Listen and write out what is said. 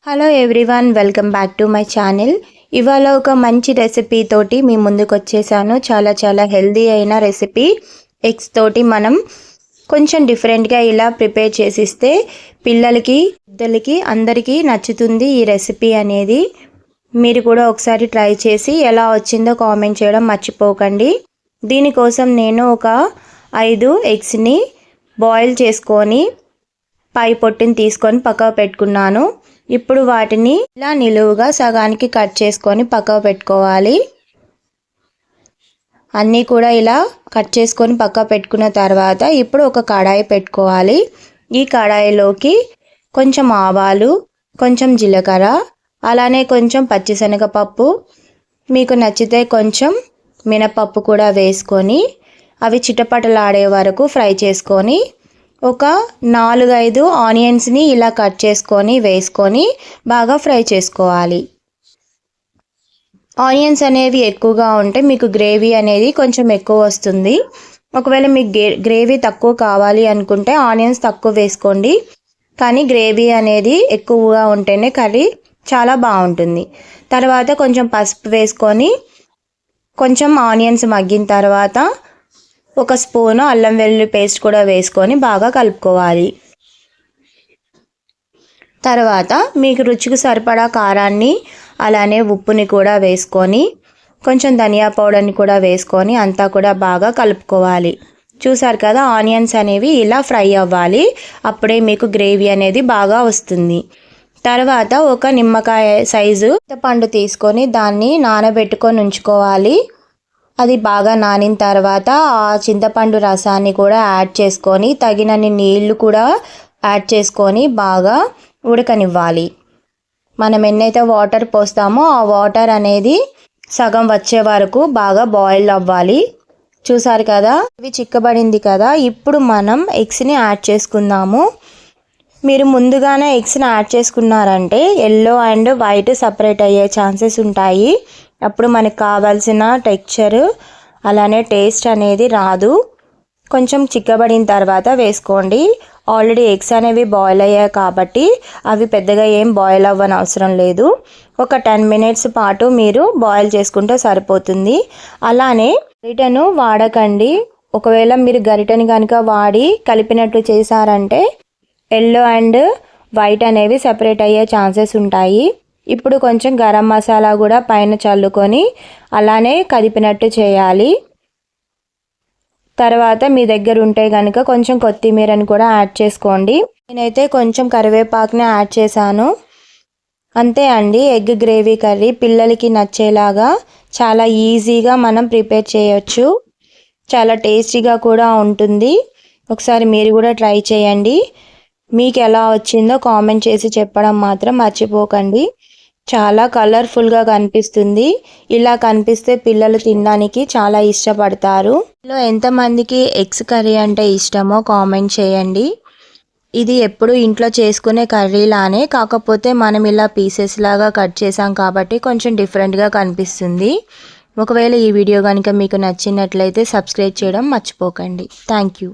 Hello everyone, welcome back to my channel. ఇవాళ ఒక మంచి రెసిపీ తోటి మీ ముందుకు వచ్చేసాను. చాలా హెల్దీ అయిన రెసిపీ. ఎగ్స్ తోటి మనం కొంచెం డిఫరెంట్గా ఇలా ప్రిపేర్ చేసిస్తే పిల్లలకి పెద్దలకి అందరికీ నచ్చుతుంది ఈ రెసిపీ అనేది. మీరు కూడా ఒకసారి ట్రై చేసి ఎలా వచ్చిందో కామెంట్ చేయడం మర్చిపోకండి. దీనికోసం నేను ఒక 5 ఎగ్స్ని బాయిల్ చేసుకొని పై పొట్టుని తీసుకొని పక్కకు పెట్టుకున్నాను. ఇప్పుడు వాటిని ఇలా నిలువుగా సగానికి కట్ చేసుకొని పక్కకు పెట్టుకోవాలి. అన్నీ కూడా ఇలా కట్ చేసుకొని పక్కకు పెట్టుకున్న తర్వాత ఇప్పుడు ఒక కడాయి పెట్టుకోవాలి. ఈ కడాయిలోకి కొంచెం ఆవాలు, కొంచెం జీలకర్ర, అలానే కొంచెం పచ్చిశనగపప్పు, మీకు నచ్చితే కొంచెం మినపప్పు కూడా వేసుకొని అవి చిటపటలాడే వరకు ఫ్రై చేసుకొని ఒక 4-5 ఆనియన్స్ని ఇలా కట్ చేసుకొని వేసుకొని బాగా ఫ్రై చేసుకోవాలి. ఆనియన్స్ అనేవి ఎక్కువగా ఉంటే మీకు గ్రేవీ అనేది కొంచెం ఎక్కువ వస్తుంది. ఒకవేళ మీకు గ్రేవీ తక్కువ కావాలి అనుకుంటే ఆనియన్స్ తక్కువ వేసుకోండి. కానీ గ్రేవీ అనేది ఎక్కువగా ఉంటేనే కర్రీ చాలా బాగుంటుంది. తర్వాత కొంచెం పసుపు వేసుకొని కొంచెం ఆనియన్స్ మగ్గిన తర్వాత ఒక స్పూను అల్లం వెల్లుల్లి పేస్ట్ కూడా వేసుకొని బాగా కలుపుకోవాలి. తర్వాత మీకు రుచికి సరిపడా కారాన్ని అలానే ఉప్పుని కూడా వేసుకొని కొంచెం ధనియా పౌడర్ని కూడా వేసుకొని అంతా కూడా బాగా కలుపుకోవాలి. చూసారు కదా, ఆనియన్స్ అనేవి ఇలా ఫ్రై అవ్వాలి. అప్పుడే మీకు గ్రేవీ అనేది బాగా వస్తుంది. తర్వాత ఒక నిమ్మకాయ సైజు చింతపండు తీసుకొని దాన్ని నానబెట్టుకొని ఉంచుకోవాలి. అది బాగా నానిన తర్వాత ఆ చింతపండు రసాన్ని కూడా యాడ్ చేసుకొని తగినన్ని నీళ్లు కూడా యాడ్ చేసుకొని బాగా ఉడకనివ్వాలి. మనం ఎన్నైతే వాటర్ పోస్తామో ఆ వాటర్ అనేది సగం వచ్చే వరకు బాగా బాయిల్ అవ్వాలి. చూసారు కదా, ఇవి చిక్కబడింది కదా. ఇప్పుడు మనం ఎగ్స్ని యాడ్ చేసుకుందాము. మీరు ముందుగానే ఎగ్స్ని యాడ్ చేసుకున్నారంటే ఎల్లో అండ్ వైట్ సపరేట్ అయ్యే ఛాన్సెస్ ఉంటాయి. అప్పుడు మనకు కావాల్సిన టెక్స్చర్ అలానే టేస్ట్ అనేది రాదు. కొంచెం చిక్కబడిన తర్వాత వేసుకోండి. ఆల్రెడీ ఎగ్స్ అనేవి బాయిల్ అయ్యాయి కాబట్టి అవి పెద్దగా ఏం బాయిల్ అవ్వని అవసరం లేదు. ఒక 10 మినిట్స్ పాటు మీరు బాయిల్ చేసుకుంటే సరిపోతుంది. అలానే గరిటెను వాడకండి. ఒకవేళ మీరు గరిటెని కనుక వాడి కలిపినట్టు చేశారంటే ఎల్లో అండ్ వైట్ అనేవి సెపరేట్ అయ్యే ఛాన్సెస్ ఉంటాయి. ఇప్పుడు కొంచెం గరం మసాలా కూడా పైన చల్లుకొని అలానే కదిపినట్టు చేయాలి. తర్వాత మీ దగ్గర ఉంటే కనుక కొంచెం కొత్తిమీరని కూడా యాడ్ చేసుకోండి. నేనైతే కొంచెం కరివేపాకుని యాడ్ చేశాను. అంతే అండి, ఎగ్ గ్రేవీ కర్రీ పిల్లలకి నచ్చేలాగా చాలా ఈజీగా మనం ప్రిపేర్ చేయొచ్చు. చాలా టేస్టీగా కూడా ఉంటుంది. ఒకసారి మీరు కూడా ట్రై చేయండి. మీకు ఎలా వచ్చిందో కామెంట్ చేసి చెప్పడం మాత్రం మర్చిపోకండి. చాలా కలర్ఫుల్గా కనిపిస్తుంది. ఇలా కనిపిస్తే పిల్లలు తినడానికి చాలా ఇష్టపడతారు. ఇందులో ఎంతమందికి ఎగ్స్ కర్రీ అంటే ఇష్టమో కామెంట్ చేయండి. ఇది ఎప్పుడు ఇంట్లో చేసుకునే కర్రీలానే, కాకపోతే మనం ఇలా పీసెస్ లాగా కట్ చేసాం కాబట్టి కొంచెం డిఫరెంట్గా కనిపిస్తుంది. ఒకవేళ ఈ వీడియో కనుక మీకు నచ్చినట్లయితే సబ్స్క్రైబ్ చేయడం మర్చిపోకండి. Thank you.